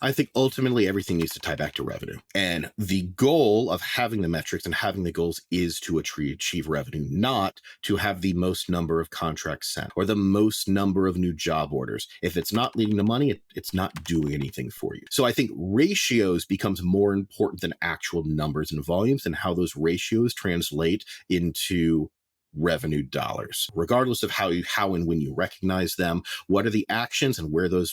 I think ultimately everything needs to tie back to revenue. And the goal of having the metrics and having the goals is to achieve revenue, not to have the most number of contracts sent or the most number of new job orders. If it's not leading to money, it's not doing anything for you. So I think ratios becomes more important than actual numbers and volumes, and how those ratios translate into revenue dollars, regardless of how and when you recognize them. What are the actions, and where do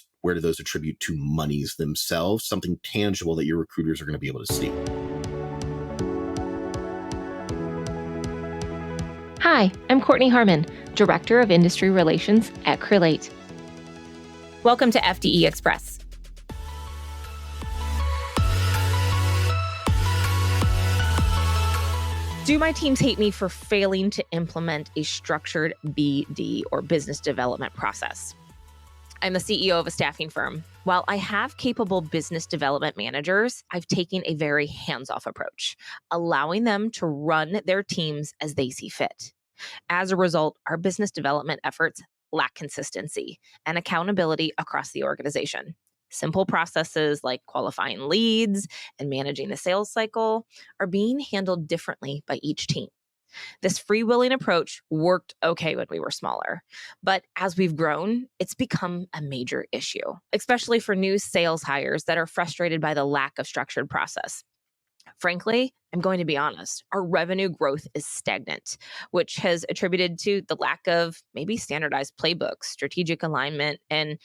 those attribute to monies themselves, something tangible that your recruiters are going to be able to see. Hi, I'm Kortney Harmon, Director of Industry Relations at Crelate. Welcome to FDE Express. Do my teams hate me for failing to implement a structured BD or business development process? I'm the CEO of a staffing firm. While I have capable business development managers, I've taken a very hands-off approach, allowing them to run their teams as they see fit. As a result, our business development efforts lack consistency and accountability across the organization. Simple processes like qualifying leads and managing the sales cycle are being handled differently by each team. This freewheeling approach worked okay when we were smaller, but as we've grown, it's become a major issue, especially for new sales hires that are frustrated by the lack of structured process. Frankly, I'm going to be honest, our revenue growth is stagnant, which has attributed to the lack of maybe standardized playbooks, strategic alignment, and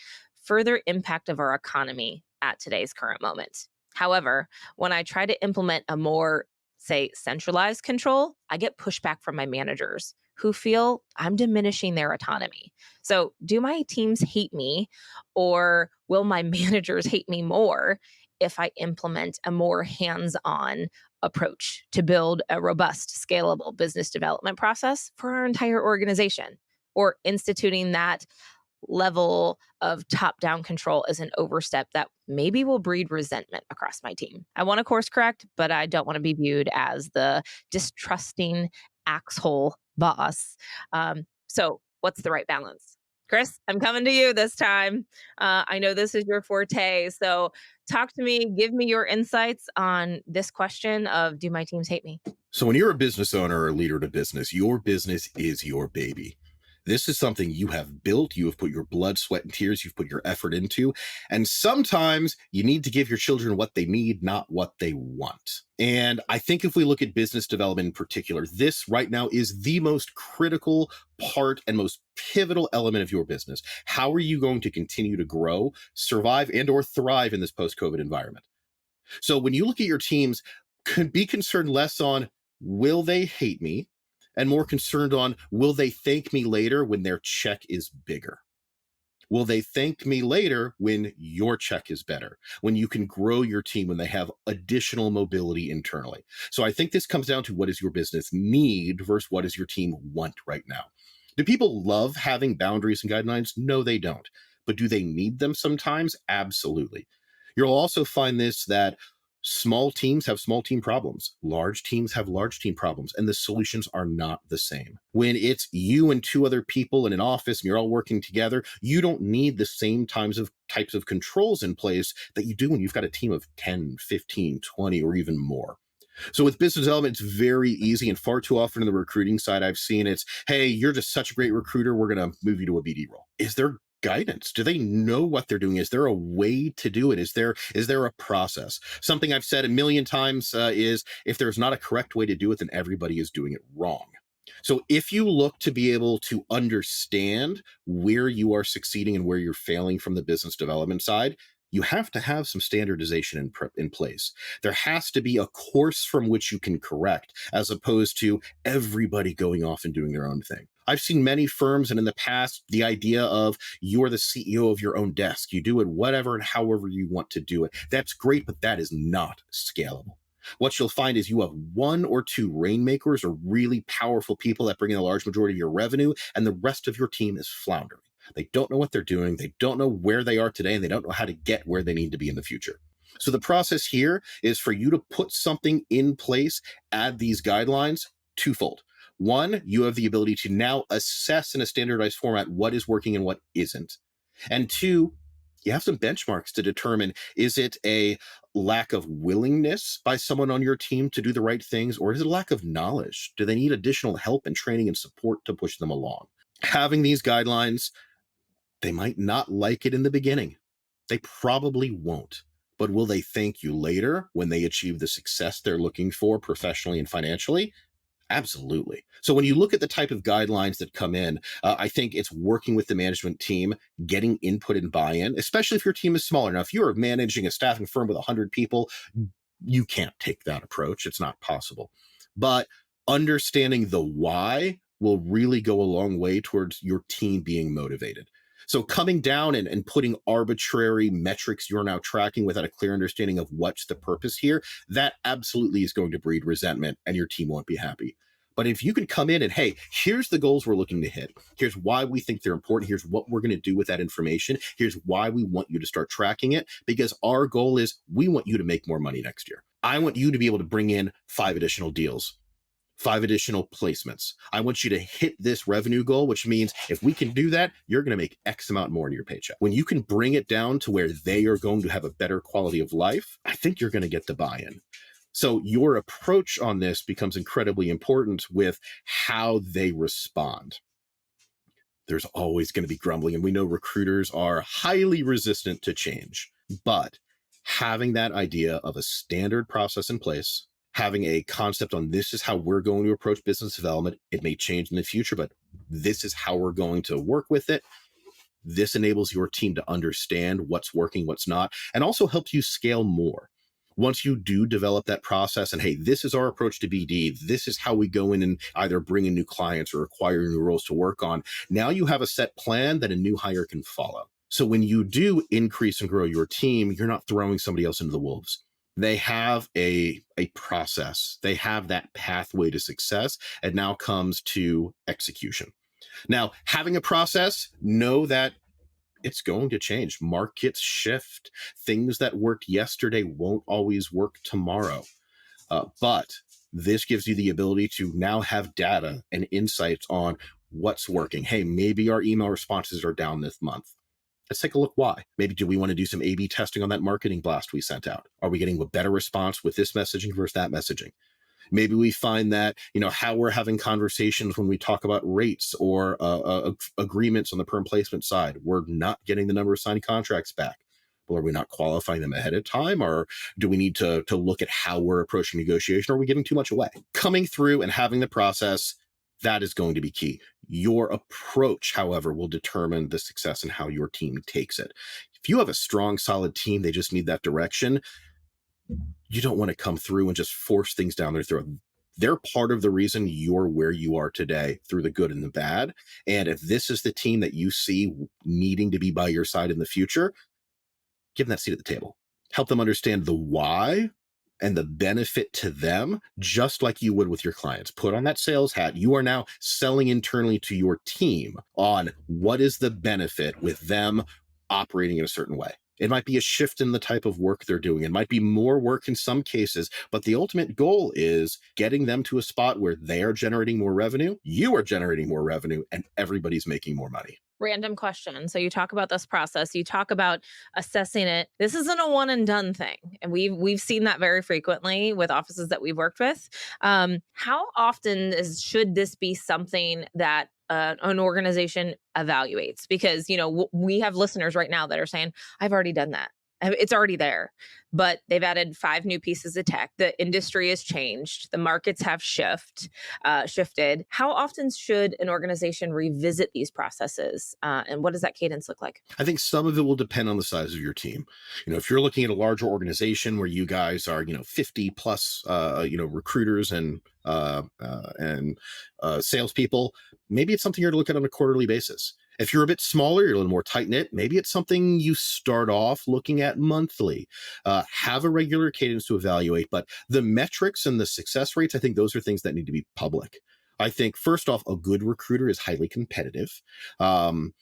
further impact of our economy at today's current moment. However, when I try to implement a more, say, centralized control, I get pushback from my managers who feel I'm diminishing their autonomy. So do my teams hate me, or will my managers hate me more if I implement a more hands-on approach to build a robust, scalable business development process for our entire organization? Or instituting that level of top-down control is an overstep that maybe will breed resentment across my team. I want to course correct, but I don't want to be viewed as the distrusting axhole boss. So what's the right balance? Chris, I'm coming to you this time. I know this is your forte, so talk to me, give me your insights on this question of, do my teams hate me? So when you're a business owner or a leader to business, your business is your baby. This is something you have built, you have put your blood, sweat, and tears, you've put your effort into. And sometimes you need to give your children what they need, not what they want. And I think if we look at business development in particular, this right now is the most critical part and most pivotal element of your business. How are you going to continue to grow, survive, and or thrive in this post-COVID environment? So when you look at your teams, could be concerned less on, will they hate me? And more concerned on, will they thank me later when their check is bigger? Will they thank me later when your check is better, when you can grow your team, when they have additional mobility internally? So I think this comes down to, what does your business need versus what does your team want right now? Do people love having boundaries and guidelines? No, they don't. But do they need them sometimes? Absolutely. You'll also find this, that small teams have small team problems. Large teams have large team problems, and the solutions are not the same. When it's you and two other people in an office and you're all working together, you don't need the same types of controls in place that you do when you've got a team of 10, 15, 20, or even more. So with business development, it's very easy, and far too often in the recruiting side, I've seen it's, hey, you're just such a great recruiter, we're going to move you to a BD role. Is there guidance? Do they know what they're doing? Is there a way to do it? Is there a process? Something I've said a million times is, if there's not a correct way to do it, then everybody is doing it wrong. So if you look to be able to understand where you are succeeding and where you're failing from the business development side, you have to have some standardization in place. There has to be a course from which you can correct, as opposed to everybody going off and doing their own thing. I've seen many firms, and in the past, the idea of, you're the CEO of your own desk. You do it whatever and however you want to do it. That's great, but that is not scalable. What you'll find is you have one or two rainmakers, or really powerful people that bring in a large majority of your revenue, and the rest of your team is floundering. They don't know what they're doing. They don't know where they are today, and they don't know how to get where they need to be in the future. So the process here is for you to put something in place, add these guidelines, twofold. One, you have the ability to now assess in a standardized format what is working and what isn't. And two, You have some benchmarks to determine, is it a lack of willingness by someone on your team to do the right things, or is it a lack of knowledge? Do they need additional help and training and support to push them along? Having these guidelines, they might not like it in the beginning. They probably won't. But will they thank you later when they achieve the success they're looking for professionally and financially? Absolutely. So when you look at the type of guidelines that come in, I think it's working with the management team, getting input and buy-in, especially if your team is smaller. Now, if you're managing a staffing firm with 100 people, you can't take that approach. It's not possible. But understanding the why will really go a long way towards your team being motivated. So coming down and putting arbitrary metrics you're now tracking without a clear understanding of what's the purpose here, that absolutely is going to breed resentment and your team won't be happy. But if you can come in and, hey, here's the goals we're looking to hit. Here's why we think they're important. Here's what we're going to do with that information. Here's why we want you to start tracking it, because our goal is we want you to make more money next year. I want you to be able to bring in 5 additional deals, 5 additional placements. I want you to hit this revenue goal, which means if we can do that, you're going to make X amount more in your paycheck. When you can bring it down to where they are going to have a better quality of life, I think you're going to get the buy-in. So your approach on this becomes incredibly important with how they respond. There's always going to be grumbling, and we know recruiters are highly resistant to change. But having that idea of a standard process in place, having a concept on this is how we're going to approach business development. It may change in the future, but this is how we're going to work with it. This enables your team to understand what's working, what's not, and also helps you scale more. Once you do develop that process and, hey, this is our approach to BD, this is how we go in and either bring in new clients or acquire new roles to work on, now you have a set plan that a new hire can follow. So when you do increase and grow your team, you're not throwing somebody else into the wolves. They have a process. They have that pathway to success, and now comes to execution. Now, having a process, know that it's going to change. Markets shift. Things that worked yesterday won't always work tomorrow. But this gives you the ability to now have data and insights on what's working. Hey, maybe our email responses are down this month. Let's take a look why. Maybe do we want to do some A/B testing on that marketing blast we sent out? Are we getting a better response with this messaging versus that messaging? Maybe we find that, how we're having conversations when we talk about rates or agreements on the perm placement side, we're not getting the number of signed contracts back. Well, are we not qualifying them ahead of time? Or do we need to look at how we're approaching negotiation? Or are we giving too much away? Coming through and having the process, that is going to be key. Your approach, however, will determine the success and how your team takes it. If you have a strong, solid team, they just need that direction. You don't want to come through and just force things down their throat. They're part of the reason you're where you are today, through the good and the bad. And if this is the team that you see needing to be by your side in the future, give them that seat at the table. Help them understand the why and the benefit to them, just like you would with your clients. Put on that sales hat. You are now selling internally to your team on what is the benefit with them operating in a certain way. It might be a shift in the type of work they're doing. It might be more work in some cases, but the ultimate goal is getting them to a spot where they are generating more revenue, you are generating more revenue, and everybody's making more money. Random question. So you talk about this process, you talk about assessing it. This isn't a one and done thing. And we've seen that very frequently with offices that we've worked with. How often should this be something that an organization evaluates? Because, we have listeners right now that are saying, I've already done that. It's already there, but they've added 5 new pieces of tech. The industry has changed. The markets have shifted. How often should an organization revisit these processes? And what does that cadence look like? I think some of it will depend on the size of your team. If you're looking at a larger organization where you guys are, 50 plus, recruiters and salespeople, maybe it's something you're to look at on a quarterly basis. If you're a bit smaller, you're a little more tight-knit, maybe it's something you start off looking at monthly. Have a regular cadence to evaluate, but the metrics and the success rates, I think those are things that need to be public. I think, first off, a good recruiter is highly competitive. Them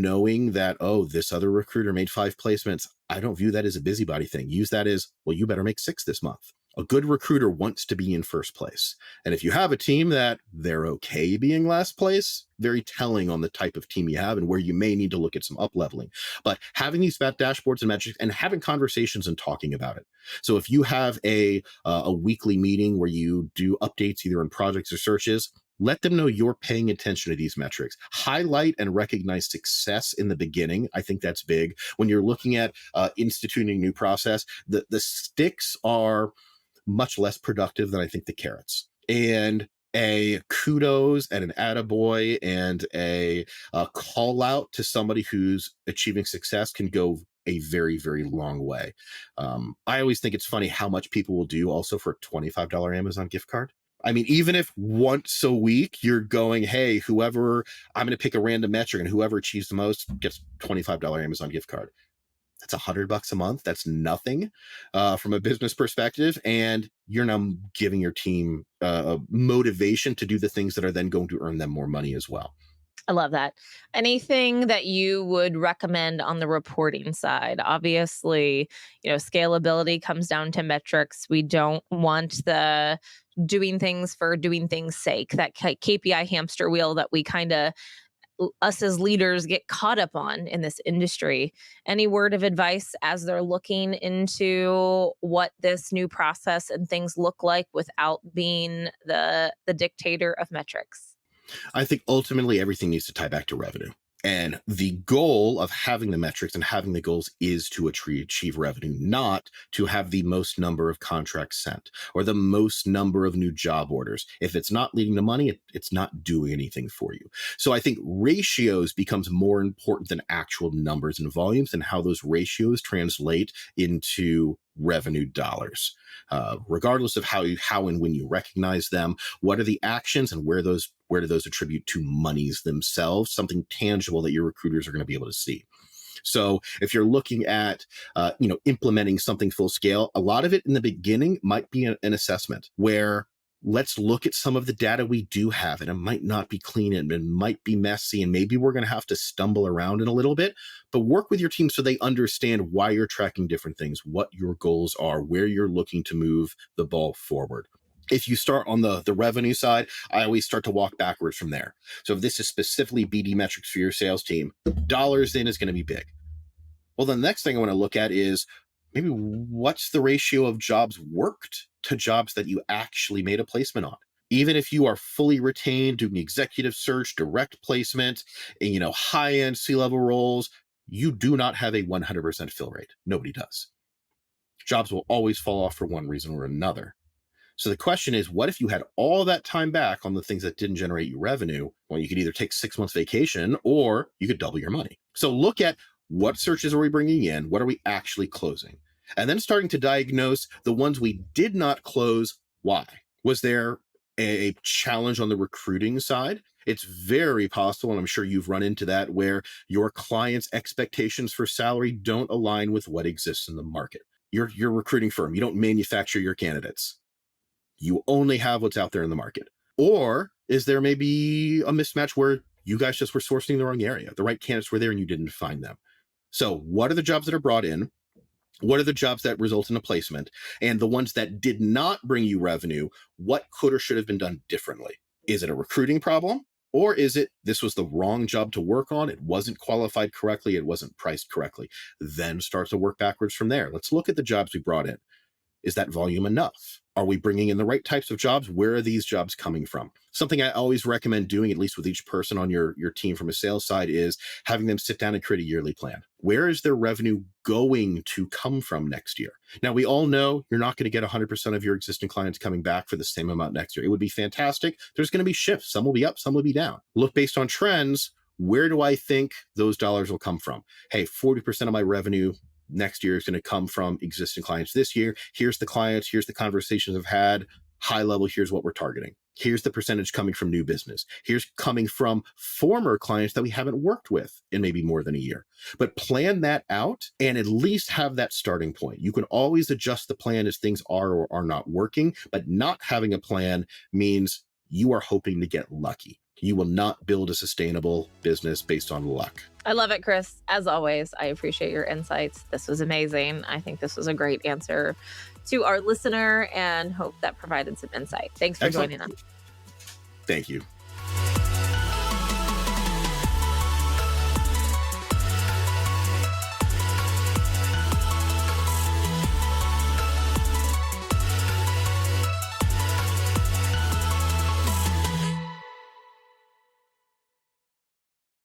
knowing that, this other recruiter made 5 placements, I don't view that as a busybody thing. Use that as, well, you better make 6 this month. A good recruiter wants to be in first place. And if you have a team that they're okay being last place, very telling on the type of team you have and where you may need to look at some up leveling. But having these dashboards and metrics and having conversations and talking about it. So if you have a weekly meeting where you do updates either in projects or searches, let them know you're paying attention to these metrics. Highlight and recognize success in the beginning. I think that's big. When you're looking at instituting a new process, the sticks are much less productive than I think the carrots. And a kudos and an attaboy and a call out to somebody who's achieving success can go a very, very long way. I always think it's funny how much people will do also for a $25 Amazon gift card. I mean, even if once a week you're going, hey, whoever, I'm going to pick a random metric and whoever achieves the most gets $25 Amazon gift card. That's $100 a month. That's nothing from a business perspective. And you're now giving your team motivation to do the things that are then going to earn them more money as well. I love that. Anything that you would recommend on the reporting side? Obviously, scalability comes down to metrics. We don't want the doing things for doing things sake, that KPI hamster wheel that we kind of, us as leaders, get caught up on in this industry. Any word of advice as they're looking into what this new process and things look like without being the dictator of metrics? I think ultimately everything needs to tie back to revenue. And the goal of having the metrics and having the goals is to achieve revenue, not to have the most number of contracts sent or the most number of new job orders. If it's not leading to money, it's not doing anything for you. So I think ratios becomes more important than actual numbers and volumes, and how those ratios translate into revenue dollars. Regardless of how and when you recognize them, what are the actions and where do those attribute to monies themselves, something tangible that your recruiters are going to be able to see. So if you're looking at, implementing something full scale, a lot of it in the beginning might be an assessment where let's look at some of the data we do have, and it might not be clean and it might be messy, and maybe we're going to have to stumble around in a little bit, but work with your team so they understand why you're tracking different things, what your goals are, where you're looking to move the ball forward. If you start on the revenue side, I always start to walk backwards from there. So if this is specifically BD metrics for your sales team, dollars in is going to be big. Well, the next thing I want to look at is maybe what's the ratio of jobs worked to jobs that you actually made a placement on. Even if you are fully retained, doing executive search, direct placement, and, high-end C-level roles, you do not have a 100% fill rate. Nobody does. Jobs will always fall off for one reason or another. So the question is, what if you had all that time back on the things that didn't generate you revenue? Well, you could either take 6 months vacation or you could double your money. So look at what searches are we bringing in? What are we actually closing? And then starting to diagnose the ones we did not close. Why? Was there a challenge on the recruiting side? It's very possible, and I'm sure you've run into that, where your clients' expectations for salary don't align with what exists in the market. You're a recruiting firm. You don't manufacture your candidates. You only have what's out there in the market. Or is there maybe a mismatch where you guys just were sourcing the wrong area? The right candidates were there and you didn't find them. So what are the jobs that are brought in? What are the jobs that result in a placement? And the ones that did not bring you revenue, what could or should have been done differently? Is it a recruiting problem? Or is it this was the wrong job to work on? It wasn't qualified correctly. It wasn't priced correctly. Then start to work backwards from there. Let's look at the jobs we brought in. Is that volume enough? Are we bringing in the right types of jobs? Where are these jobs coming from? Something I always recommend doing, at least with each person on your team from a sales side, is having them sit down and create a yearly plan. Where is their revenue going to come from next year? Now, we all know you're not going to get 100% of your existing clients coming back for the same amount next year. It would be fantastic. There's going to be shifts. Some will be up, some will be down. Look based on trends. Where do I think those dollars will come from? Hey, 40% of my revenue next year is going to come from existing clients this year. Here's the clients. Here's the conversations I've had. High level, here's what we're targeting. Here's the percentage coming from new business. Here's coming from former clients that we haven't worked with in maybe more than a year. But plan that out and at least have that starting point. You can always adjust the plan as things are or are not working, but not having a plan means you are hoping to get lucky. You will not build a sustainable business based on luck. I love it, Chris. As always, I appreciate your insights. This was amazing. I think this was a great answer to our listener and hope that provided some insight. Thanks for Excellent. joining us. Thank you.